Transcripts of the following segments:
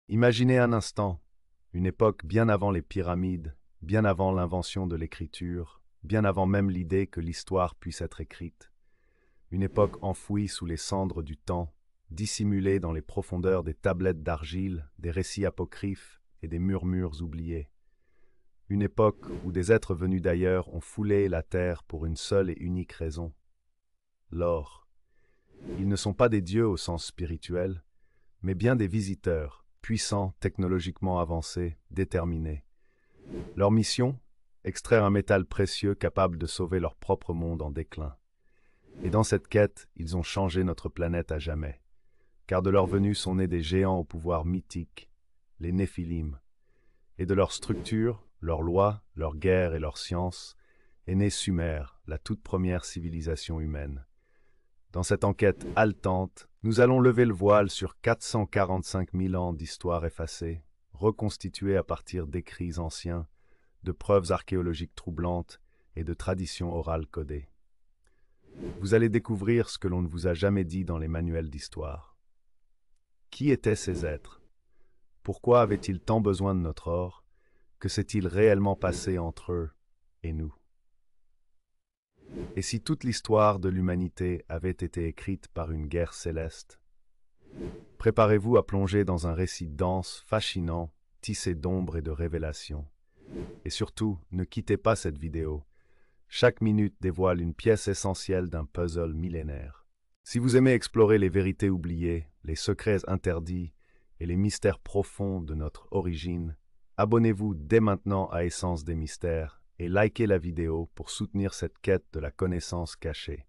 Imaginez un instant, une époque bien avant les pyramides, bien avant l'invention de l'écriture, bien avant même l'idée que l'histoire puisse être écrite. Une époque enfouie sous les cendres du temps, dissimulée dans les profondeurs des tablettes d'argile, des récits apocryphes et des murmures oubliés. Une époque où des êtres venus d'ailleurs ont foulé la terre pour une seule et unique raison: l'or. Ils ne sont pas des dieux au sens spirituel, mais bien des visiteurs, puissants, technologiquement avancés, déterminés. Leur mission? Extraire un métal précieux capable de sauver leur propre monde en déclin. Et dans cette quête, ils ont changé notre planète à jamais. Car de leur venue sont nés des géants au pouvoir mythique, les Néphilim. Et de leur structure, leurs lois, leurs guerres et leurs sciences, est née Sumer, la toute première civilisation humaine. Dans cette enquête haletante, nous allons lever le voile sur 445 000 ans d'histoire effacée, reconstituée à partir d'écrits anciens, de preuves archéologiques troublantes et de traditions orales codées. Vous allez découvrir ce que l'on ne vous a jamais dit dans les manuels d'histoire. Qui étaient ces êtres? Pourquoi avaient-ils tant besoin de notre or? Que s'est-il réellement passé entre eux et nous? Et si toute l'histoire de l'humanité avait été écrite par une guerre céleste? Préparez-vous à plonger dans un récit dense, fascinant, tissé d'ombre et de révélations. Et surtout, ne quittez pas cette vidéo. Chaque minute dévoile une pièce essentielle d'un puzzle millénaire. Si vous aimez explorer les vérités oubliées, les secrets interdits et les mystères profonds de notre origine, abonnez-vous dès maintenant à Essence des Mystères et likez la vidéo pour soutenir cette quête de la connaissance cachée.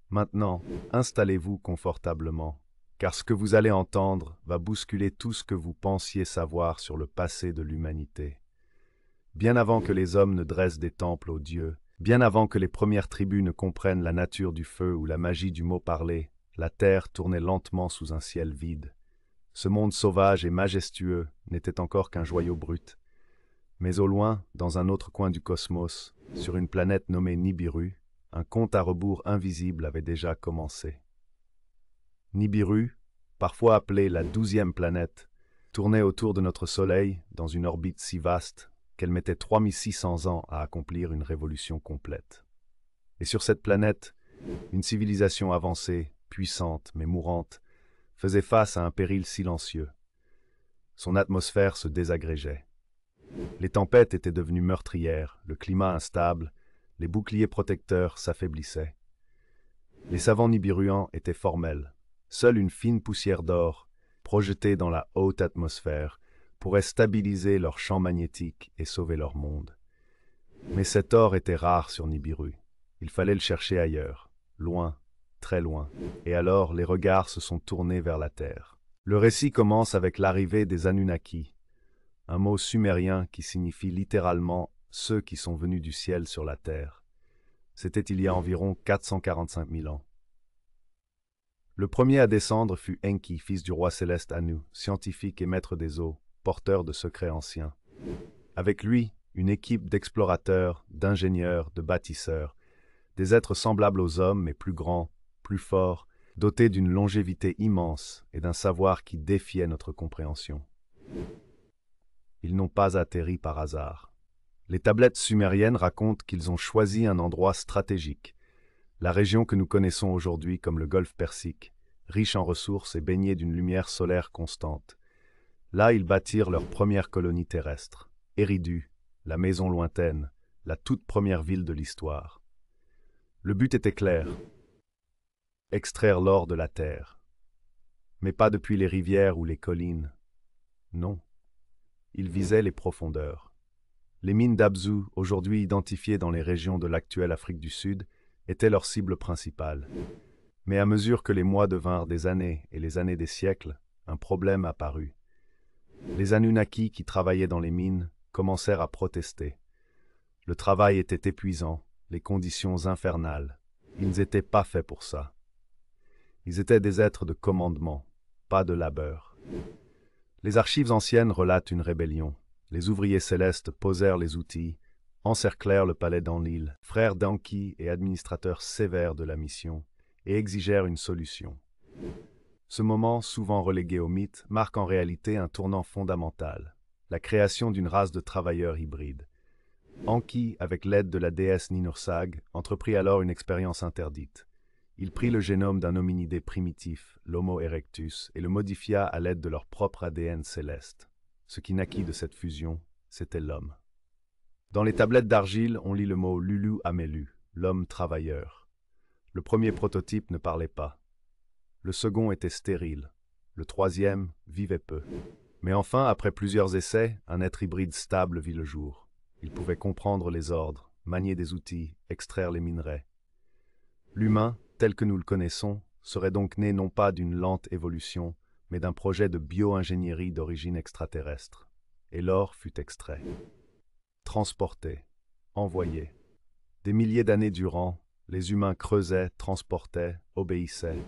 Maintenant, installez-vous confortablement, car ce que vous allez entendre va bousculer tout ce que vous pensiez savoir sur le passé de l'humanité. Bien avant que les hommes ne dressent des temples aux dieux, bien avant que les premières tribus ne comprennent la nature du feu ou la magie du mot parlé, la terre tournait lentement sous un ciel vide. Ce monde sauvage et majestueux n'était encore qu'un joyau brut. Mais au loin, dans un autre coin du cosmos, sur une planète nommée Nibiru, un compte à rebours invisible avait déjà commencé. Nibiru, parfois appelée la 12e planète, tournait autour de notre Soleil dans une orbite si vaste qu'elle mettait 3600 ans à accomplir une révolution complète. Et sur cette planète, une civilisation avancée, puissante mais mourante, faisait face à un péril silencieux. Son atmosphère se désagrégeait. Les tempêtes étaient devenues meurtrières, le climat instable, les boucliers protecteurs s'affaiblissaient. Les savants nibiruans étaient formels. Seule une fine poussière d'or, projetée dans la haute atmosphère, pourrait stabiliser leur champ magnétique et sauver leur monde. Mais cet or était rare sur Nibiru. Il fallait le chercher ailleurs, loin, très loin. Et alors les regards se sont tournés vers la Terre. Le récit commence avec l'arrivée des Anunnaki, un mot sumérien qui signifie littéralement « ceux qui sont venus du ciel sur la terre ». C'était il y a environ 445 000 ans. Le premier à descendre fut Enki, fils du roi céleste Anu, scientifique et maître des eaux, porteur de secrets anciens. Avec lui, une équipe d'explorateurs, d'ingénieurs, de bâtisseurs, des êtres semblables aux hommes mais plus grands, plus forts, dotés d'une longévité immense et d'un savoir qui défiait notre compréhension. Ils n'ont pas atterri par hasard. Les tablettes sumériennes racontent qu'ils ont choisi un endroit stratégique, la région que nous connaissons aujourd'hui comme le golfe Persique, riche en ressources et baignée d'une lumière solaire constante. Là, ils bâtirent leur première colonie terrestre, Eridu, la maison lointaine, la toute première ville de l'histoire. Le but était clair: extraire l'or de la terre. Mais pas depuis les rivières ou les collines. Non. Ils visaient les profondeurs. Les mines d'Abzu, aujourd'hui identifiées dans les régions de l'actuelle Afrique du Sud, étaient leur cible principale. Mais à mesure que les mois devinrent des années et les années des siècles, un problème apparut. Les Anunnaki qui travaillaient dans les mines commencèrent à protester. Le travail était épuisant, les conditions infernales. Ils n'étaient pas faits pour ça. Ils étaient des êtres de commandement, pas de labeur. Les archives anciennes relatent une rébellion. Les ouvriers célestes posèrent les outils, encerclèrent le palais d'Enlil, frères d'Anki et administrateurs sévères de la mission, et exigèrent une solution. Ce moment, souvent relégué au mythe, marque en réalité un tournant fondamental, la création d'une race de travailleurs hybrides. Enki, avec l'aide de la déesse Ninursag, entreprit alors une expérience interdite. Il prit le génome d'un hominidé primitif, l'Homo erectus, et le modifia à l'aide de leur propre ADN céleste. Ce qui naquit de cette fusion, c'était l'homme. Dans les tablettes d'argile, on lit le mot Lulu Amelu, l'homme travailleur. Le premier prototype ne parlait pas. Le second était stérile. Le troisième vivait peu. Mais enfin, après plusieurs essais, un être hybride stable vit le jour. Il pouvait comprendre les ordres, manier des outils, extraire les minerais. L'humain, tel que nous le connaissons, serait donc né non pas d'une lente évolution, mais d'un projet de bio-ingénierie d'origine extraterrestre. Et l'or fut extrait. Transporté, envoyé. Des milliers d'années durant, les humains creusaient, transportaient, obéissaient.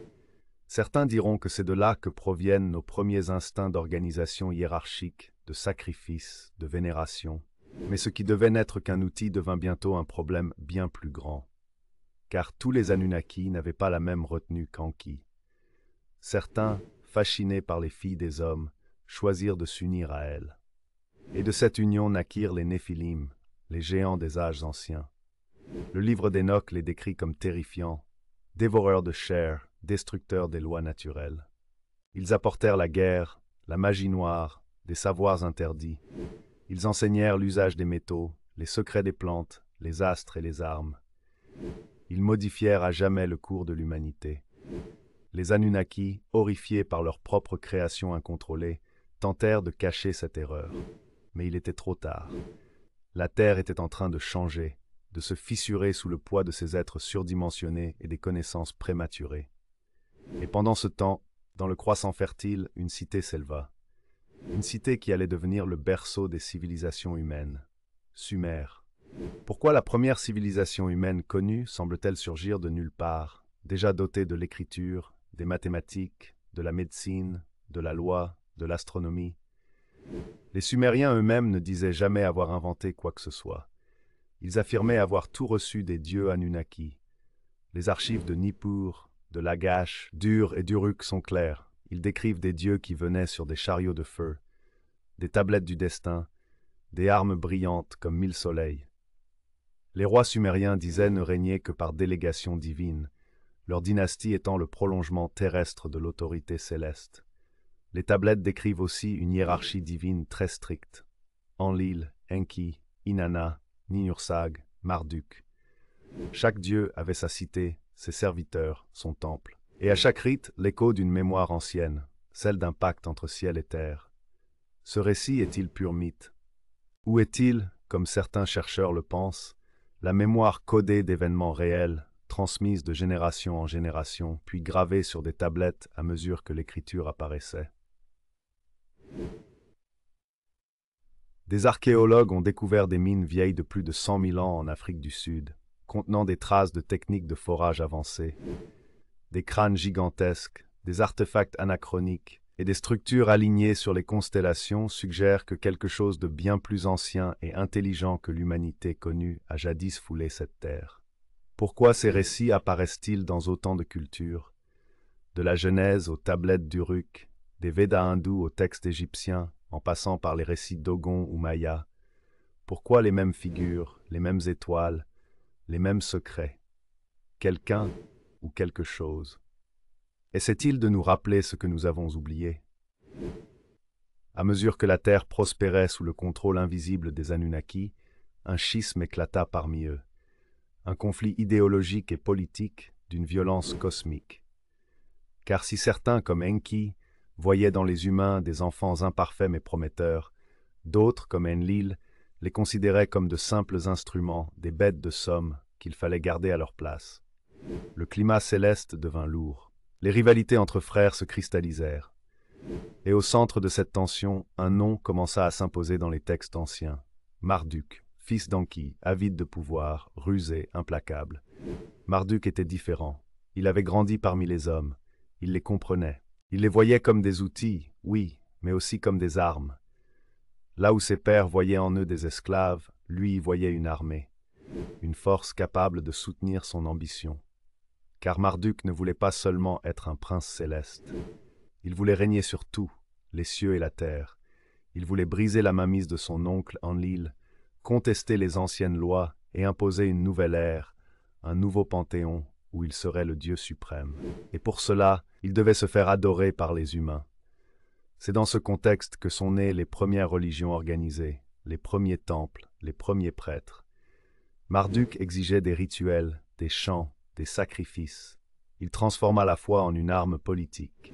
Certains diront que c'est de là que proviennent nos premiers instincts d'organisation hiérarchique, de sacrifice, de vénération. Mais ce qui devait n'être qu'un outil devint bientôt un problème bien plus grand. Car tous les Anunnaki n'avaient pas la même retenue qu'Enki. Certains, fascinés par les filles des hommes, choisirent de s'unir à elles. Et de cette union naquirent les Néphilim, les géants des âges anciens. Le livre d'Enoch les décrit comme terrifiants, dévoreurs de chair, destructeurs des lois naturelles. Ils apportèrent la guerre, la magie noire, des savoirs interdits. Ils enseignèrent l'usage des métaux, les secrets des plantes, les astres et les armes. Ils modifièrent à jamais le cours de l'humanité. Les Anunnaki, horrifiés par leur propre création incontrôlée, tentèrent de cacher cette erreur. Mais il était trop tard. La Terre était en train de changer, de se fissurer sous le poids de ces êtres surdimensionnés et des connaissances prématurées. Et pendant ce temps, dans le croissant fertile, une cité s'éleva. Une cité qui allait devenir le berceau des civilisations humaines. Sumer. Pourquoi la première civilisation humaine connue semble-t-elle surgir de nulle part, déjà dotée de l'écriture, des mathématiques, de la médecine, de la loi, de l'astronomie? Les Sumériens eux-mêmes ne disaient jamais avoir inventé quoi que ce soit. Ils affirmaient avoir tout reçu des dieux Anunnaki. Les archives de Nippur, de Lagash, d'Ur et d'Uruk sont claires. Ils décrivent des dieux qui venaient sur des chariots de feu, des tablettes du destin, des armes brillantes comme 1000 soleils. Les rois sumériens disaient ne régner que par délégation divine, leur dynastie étant le prolongement terrestre de l'autorité céleste. Les tablettes décrivent aussi une hiérarchie divine très stricte. Enlil, Enki, Inanna, Ninursag, Marduk. Chaque dieu avait sa cité, ses serviteurs, son temple. Et à chaque rite, l'écho d'une mémoire ancienne, celle d'un pacte entre ciel et terre. Ce récit est-il pur mythe? Ou est-il, comme certains chercheurs le pensent, la mémoire codée d'événements réels, transmise de génération en génération, puis gravée sur des tablettes à mesure que l'écriture apparaissait? Des archéologues ont découvert des mines vieilles de plus de 100 000 ans en Afrique du Sud, contenant des traces de techniques de forage avancées, des crânes gigantesques, des artefacts anachroniques et des structures alignées sur les constellations suggèrent que quelque chose de bien plus ancien et intelligent que l'humanité connue a jadis foulé cette terre. Pourquoi ces récits apparaissent-ils dans autant de cultures? De la Genèse aux tablettes d'Uruk, des Védas hindous aux textes égyptiens, en passant par les récits Dogon ou Maya. Pourquoi les mêmes figures, les mêmes étoiles, les mêmes secrets? Quelqu'un ou quelque chose? Essaie-t-il de nous rappeler ce que nous avons oublié? À mesure que la Terre prospérait sous le contrôle invisible des Anunnaki, un schisme éclata parmi eux. Un conflit idéologique et politique d'une violence cosmique. Car si certains, comme Enki, voyaient dans les humains des enfants imparfaits mais prometteurs, d'autres, comme Enlil, les considéraient comme de simples instruments, des bêtes de somme qu'il fallait garder à leur place. Le climat céleste devint lourd. Les rivalités entre frères se cristallisèrent. Et au centre de cette tension, un nom commença à s'imposer dans les textes anciens. Marduk, fils d'Enki, avide de pouvoir, rusé, implacable. Marduk était différent. Il avait grandi parmi les hommes. Il les comprenait. Il les voyait comme des outils, oui, mais aussi comme des armes. Là où ses pères voyaient en eux des esclaves, lui y voyait une armée, une force capable de soutenir son ambition. Car Marduk ne voulait pas seulement être un prince céleste. Il voulait régner sur tout, les cieux et la terre. Il voulait briser la mainmise de son oncle Enlil, contester les anciennes lois et imposer une nouvelle ère, un nouveau panthéon où il serait le Dieu suprême. Et pour cela, il devait se faire adorer par les humains. C'est dans ce contexte que sont nées les premières religions organisées, les premiers temples, les premiers prêtres. Marduk exigeait des rituels, des chants, des sacrifices. Il transforma la foi en une arme politique.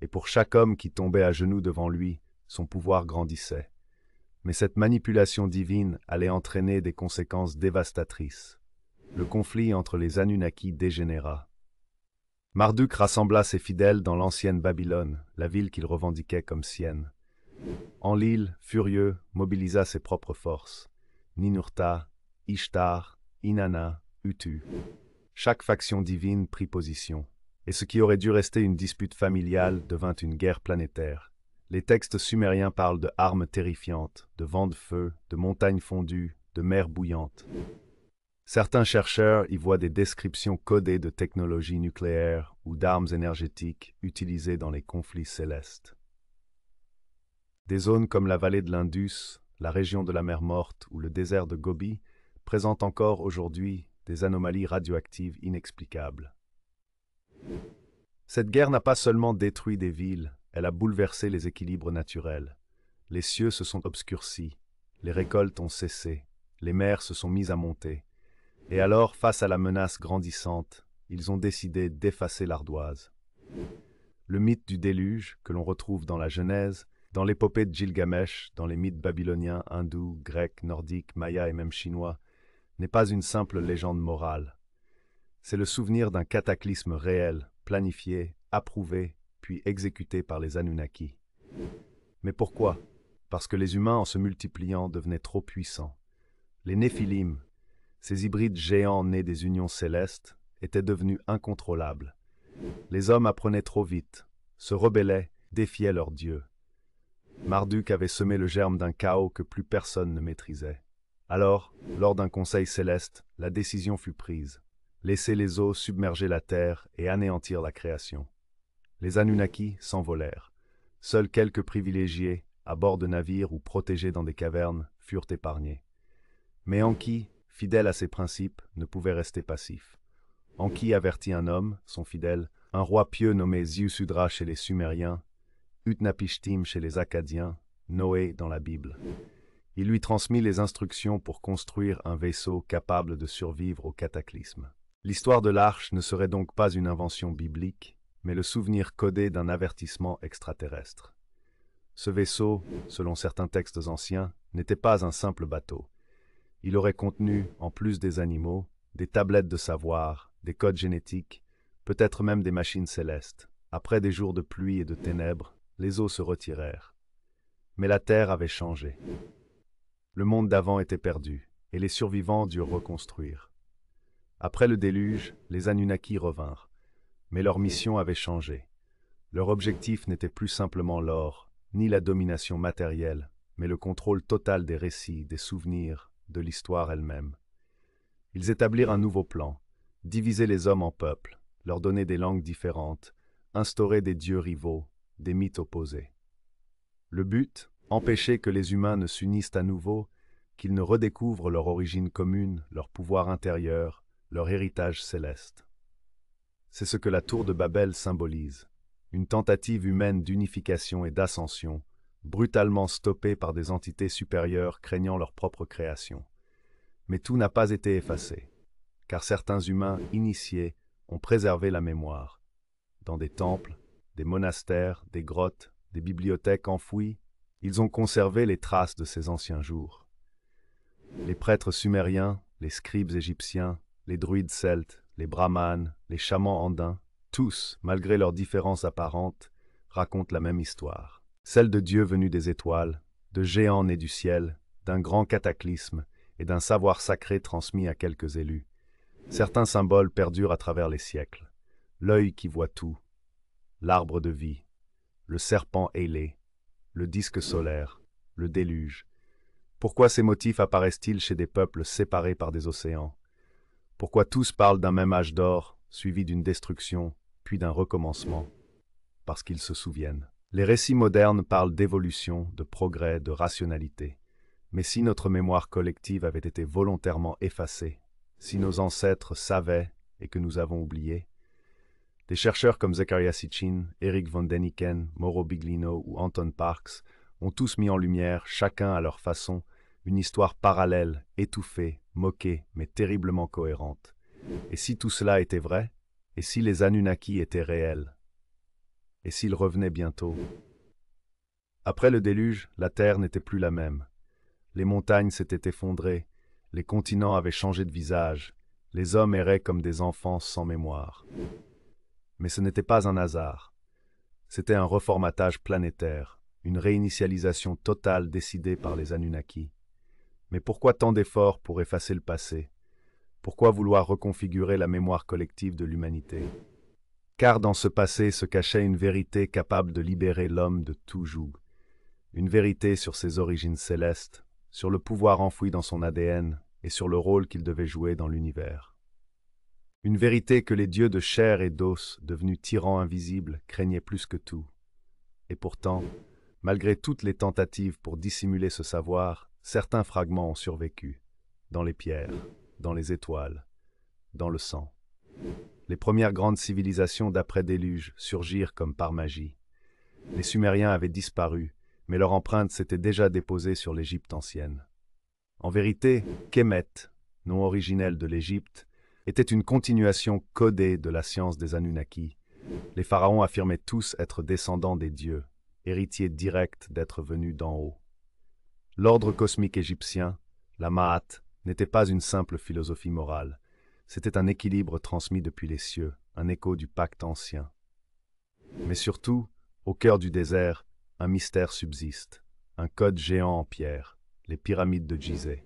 Et pour chaque homme qui tombait à genoux devant lui, son pouvoir grandissait. Mais cette manipulation divine allait entraîner des conséquences dévastatrices. Le conflit entre les Anunnaki dégénéra. Marduk rassembla ses fidèles dans l'ancienne Babylone, la ville qu'il revendiquait comme sienne. Enlil, furieux, mobilisa ses propres forces. Ninurta, Ishtar, Inanna, Utu. Chaque faction divine prit position, et ce qui aurait dû rester une dispute familiale devint une guerre planétaire. Les textes sumériens parlent de armes terrifiantes, de vents de feu, de montagnes fondues, de mers bouillantes. Certains chercheurs y voient des descriptions codées de technologies nucléaires ou d'armes énergétiques utilisées dans les conflits célestes. Des zones comme la vallée de l'Indus, la région de la mer Morte ou le désert de Gobi présentent encore aujourd'hui des anomalies radioactives inexplicables. Cette guerre n'a pas seulement détruit des villes, elle a bouleversé les équilibres naturels. Les cieux se sont obscurcis, les récoltes ont cessé, les mers se sont mises à monter. Et alors, face à la menace grandissante, ils ont décidé d'effacer l'ardoise. Le mythe du déluge, que l'on retrouve dans la Genèse, dans l'épopée de Gilgamesh, dans les mythes babyloniens, hindous, grecs, nordiques, mayas et même chinois, n'est pas une simple légende morale. C'est le souvenir d'un cataclysme réel, planifié, approuvé, puis exécuté par les Anunnaki. Mais pourquoi? Parce que les humains, en se multipliant, devenaient trop puissants. Les Néphilim, ces hybrides géants nés des unions célestes, étaient devenus incontrôlables. Les hommes apprenaient trop vite, se rebellaient, défiaient leurs dieux. Marduk avait semé le germe d'un chaos que plus personne ne maîtrisait. Alors, lors d'un conseil céleste, la décision fut prise. Laisser les eaux submerger la terre et anéantir la création. Les Anunnaki s'envolèrent. Seuls quelques privilégiés, à bord de navires ou protégés dans des cavernes, furent épargnés. Mais Enki, fidèle à ses principes, ne pouvait rester passif. Enki avertit un homme, son fidèle, un roi pieux nommé Ziusudra chez les Sumériens, Utnapishtim chez les Akkadiens, Noé dans la Bible. Il lui transmit les instructions pour construire un vaisseau capable de survivre au cataclysme. L'histoire de l'arche ne serait donc pas une invention biblique, mais le souvenir codé d'un avertissement extraterrestre. Ce vaisseau, selon certains textes anciens, n'était pas un simple bateau. Il aurait contenu, en plus des animaux, des tablettes de savoir, des codes génétiques, peut-être même des machines célestes. Après des jours de pluie et de ténèbres, les eaux se retirèrent. Mais la terre avait changé. Le monde d'avant était perdu, et les survivants durent reconstruire. Après le déluge, les Anunnaki revinrent, mais leur mission avait changé. Leur objectif n'était plus simplement l'or, ni la domination matérielle, mais le contrôle total des récits, des souvenirs, de l'histoire elle-même. Ils établirent un nouveau plan, diviser les hommes en peuples, leur donner des langues différentes, instaurer des dieux rivaux, des mythes opposés. Le but, empêcher que les humains ne s'unissent à nouveau, qu'ils ne redécouvrent leur origine commune, leur pouvoir intérieur, leur héritage céleste. C'est ce que la tour de Babel symbolise, une tentative humaine d'unification et d'ascension, brutalement stoppée par des entités supérieures craignant leur propre création. Mais tout n'a pas été effacé, car certains humains initiés ont préservé la mémoire. Dans des temples, des monastères, des grottes, des bibliothèques enfouies, ils ont conservé les traces de ces anciens jours. Les prêtres sumériens, les scribes égyptiens, les druides celtes, les brahmanes, les chamans andins, tous, malgré leurs différences apparentes, racontent la même histoire. Celle de dieux venus des étoiles, de géants nés du ciel, d'un grand cataclysme et d'un savoir sacré transmis à quelques élus. Certains symboles perdurent à travers les siècles. L'œil qui voit tout, l'arbre de vie, le serpent ailé, le disque solaire, le déluge. Pourquoi ces motifs apparaissent-ils chez des peuples séparés par des océans? Pourquoi tous parlent d'un même âge d'or, suivi d'une destruction, puis d'un recommencement? parce qu'ils se souviennent. Les récits modernes parlent d'évolution, de progrès, de rationalité. Mais si notre mémoire collective avait été volontairement effacée, si nos ancêtres savaient et que nous avons oublié, des chercheurs comme Zecharia Sitchin, Eric von Däniken, Mauro Biglino ou Anton Parks ont tous mis en lumière, chacun à leur façon, une histoire parallèle, étouffée, moquée, mais terriblement cohérente. Et si tout cela était vrai? Et si les Anunnaki étaient réels? Et s'ils revenaient bientôt? Après le déluge, la Terre n'était plus la même. Les montagnes s'étaient effondrées, les continents avaient changé de visage, les hommes erraient comme des enfants sans mémoire. Mais ce n'était pas un hasard. C'était un reformatage planétaire, une réinitialisation totale décidée par les Anunnaki. Mais pourquoi tant d'efforts pour effacer le passé? Pourquoi vouloir reconfigurer la mémoire collective de l'humanité? Car dans ce passé se cachait une vérité capable de libérer l'homme de tout joug. Une vérité sur ses origines célestes, sur le pouvoir enfoui dans son ADN et sur le rôle qu'il devait jouer dans l'univers. Une vérité que les dieux de chair et d'os, devenus tyrans invisibles, craignaient plus que tout. Et pourtant, malgré toutes les tentatives pour dissimuler ce savoir, certains fragments ont survécu, dans les pierres, dans les étoiles, dans le sang. Les premières grandes civilisations d'après-déluge surgirent comme par magie. Les Sumériens avaient disparu, mais leur empreinte s'était déjà déposée sur l'Égypte ancienne. En vérité, Kemet, nom originel de l'Égypte, était une continuation codée de la science des Anunnaki. Les pharaons affirmaient tous être descendants des dieux, héritiers directs d'êtres venus d'en haut. L'ordre cosmique égyptien, la Ma'at, n'était pas une simple philosophie morale. C'était un équilibre transmis depuis les cieux, un écho du pacte ancien. Mais surtout, au cœur du désert, un mystère subsiste, un code géant en pierre, les pyramides de Gizeh.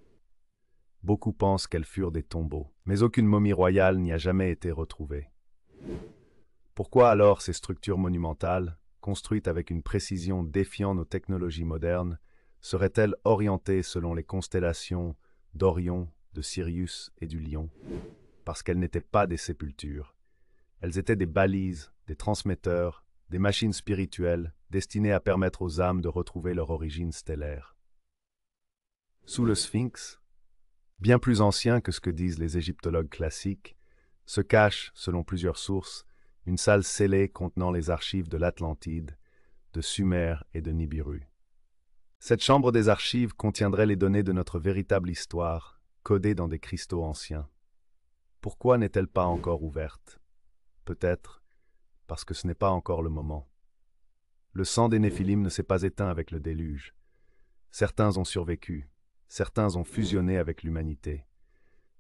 Beaucoup pensent qu'elles furent des tombeaux, mais aucune momie royale n'y a jamais été retrouvée. Pourquoi alors ces structures monumentales, construites avec une précision défiant nos technologies modernes, seraient-elles orientées selon les constellations d'Orion, de Sirius et du Lion? Parce qu'elles n'étaient pas des sépultures. Elles étaient des balises, des transmetteurs, des machines spirituelles destinées à permettre aux âmes de retrouver leur origine stellaire. Sous le Sphinx, bien plus ancien que ce que disent les égyptologues classiques, se cache, selon plusieurs sources, une salle scellée contenant les archives de l'Atlantide, de Sumer et de Nibiru. Cette chambre des archives contiendrait les données de notre véritable histoire, codées dans des cristaux anciens. Pourquoi n'est-elle pas encore ouverte? Peut-être parce que ce n'est pas encore le moment. Le sang des Néphilim ne s'est pas éteint avec le déluge. Certains ont survécu, certains ont fusionné avec l'humanité.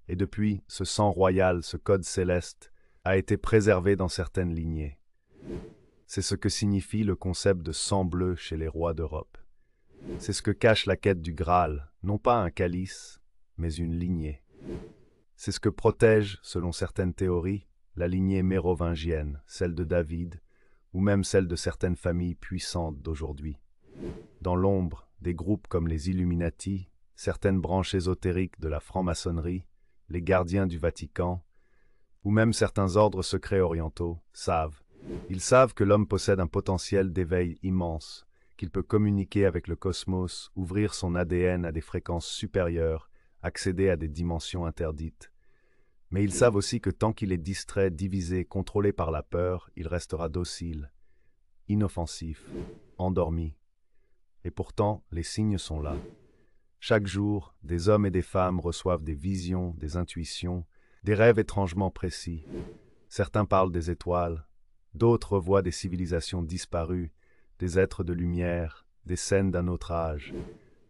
Et depuis, ce sang royal, ce code céleste, a été préservé dans certaines lignées. C'est ce que signifie le concept de sang bleu chez les rois d'Europe. C'est ce que cache la quête du Graal, non pas un calice, mais une lignée. C'est ce que protège, selon certaines théories, la lignée mérovingienne, celle de David, ou même celle de certaines familles puissantes d'aujourd'hui. Dans l'ombre, des groupes comme les Illuminati, certaines branches ésotériques de la franc-maçonnerie, les gardiens du Vatican, ou même certains ordres secrets orientaux, savent. Ils savent que l'homme possède un potentiel d'éveil immense, qu'il peut communiquer avec le cosmos, ouvrir son ADN à des fréquences supérieures, accéder à des dimensions interdites. Mais ils savent aussi que tant qu'il est distrait, divisé, contrôlé par la peur, il restera docile, inoffensif, endormi. Et pourtant, les signes sont là. Chaque jour, des hommes et des femmes reçoivent des visions, des intuitions, des rêves étrangement précis. Certains parlent des étoiles, d'autres voient des civilisations disparues, des êtres de lumière, des scènes d'un autre âge.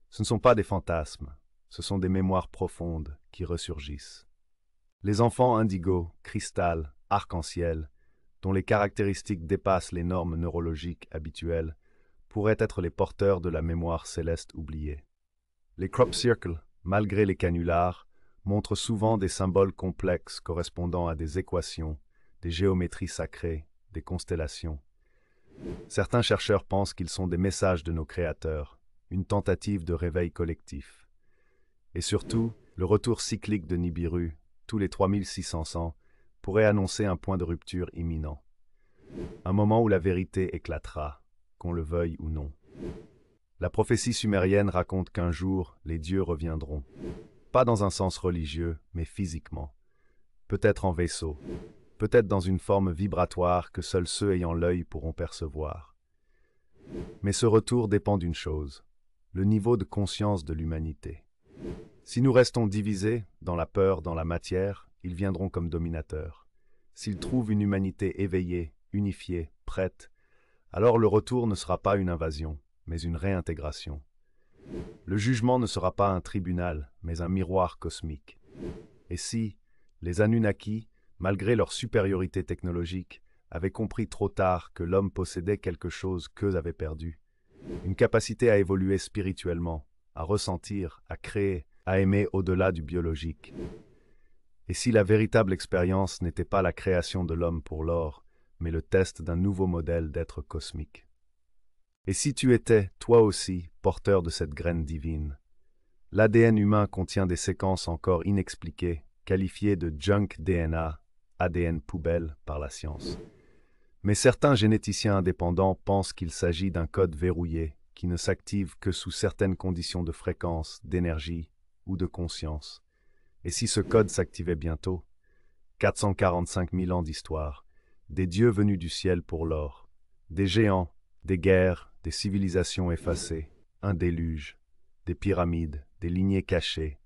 Ce ne sont pas des fantasmes, ce sont des mémoires profondes qui ressurgissent. Les enfants indigo, cristal, arc-en-ciel, dont les caractéristiques dépassent les normes neurologiques habituelles, pourraient être les porteurs de la mémoire céleste oubliée. Les crop circles, malgré les canulars, montrent souvent des symboles complexes correspondant à des équations, des géométries sacrées, des constellations. Certains chercheurs pensent qu'ils sont des messages de nos créateurs, une tentative de réveil collectif. Et surtout, le retour cyclique de Nibiru, tous les 3600 ans, pourrait annoncer un point de rupture imminent. Un moment où la vérité éclatera, qu'on le veuille ou non. La prophétie sumérienne raconte qu'un jour, les dieux reviendront. Pas dans un sens religieux, mais physiquement. Peut-être en vaisseau, peut-être dans une forme vibratoire que seuls ceux ayant l'œil pourront percevoir. Mais ce retour dépend d'une chose, le niveau de conscience de l'humanité. Si nous restons divisés, dans la peur, dans la matière, ils viendront comme dominateurs. S'ils trouvent une humanité éveillée, unifiée, prête, alors le retour ne sera pas une invasion, mais une réintégration. Le jugement ne sera pas un tribunal, mais un miroir cosmique. Et si les Anunnaki, malgré leur supériorité technologique, avaient compris trop tard que l'homme possédait quelque chose qu'eux avaient perdu, une capacité à évoluer spirituellement, à ressentir, à créer, à aimer au-delà du biologique. Et si la véritable expérience n'était pas la création de l'homme pour l'or, mais le test d'un nouveau modèle d'être cosmique. Et si tu étais, toi aussi, porteur de cette graine divine? L'ADN humain contient des séquences encore inexpliquées, qualifiées de junk DNA, ADN poubelle par la science. Mais certains généticiens indépendants pensent qu'il s'agit d'un code verrouillé qui ne s'active que sous certaines conditions de fréquence, d'énergie ou de conscience. Et si ce code s'activait bientôt? 445 000 ans d'histoire, des dieux venus du ciel pour l'or, des géants, des guerres, des civilisations effacées, un déluge, des pyramides, des lignées cachées,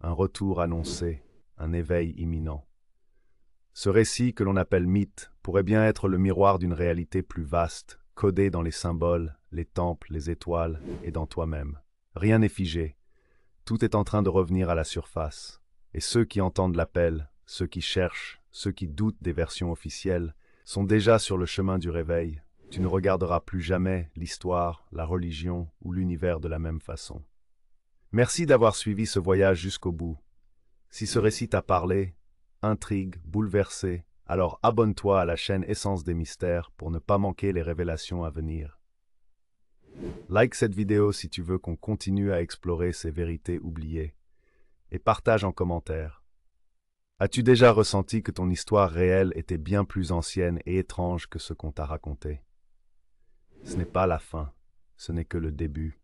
un retour annoncé, un éveil imminent. Ce récit que l'on appelle mythe pourrait bien être le miroir d'une réalité plus vaste, codée dans les symboles, les temples, les étoiles et dans toi-même. Rien n'est figé, tout est en train de revenir à la surface. Et ceux qui entendent l'appel, ceux qui cherchent, ceux qui doutent des versions officielles, sont déjà sur le chemin du réveil. Tu ne regarderas plus jamais l'histoire, la religion ou l'univers de la même façon. Merci d'avoir suivi ce voyage jusqu'au bout. Si ce récit t'a parlé, intrigue, bouleversé, alors abonne-toi à la chaîne Essence des Mystères pour ne pas manquer les révélations à venir. Like cette vidéo si tu veux qu'on continue à explorer ces vérités oubliées. Et partage en commentaire. As-tu déjà ressenti que ton histoire réelle était bien plus ancienne et étrange que ce qu'on t'a raconté? Ce n'est pas la fin, ce n'est que le début.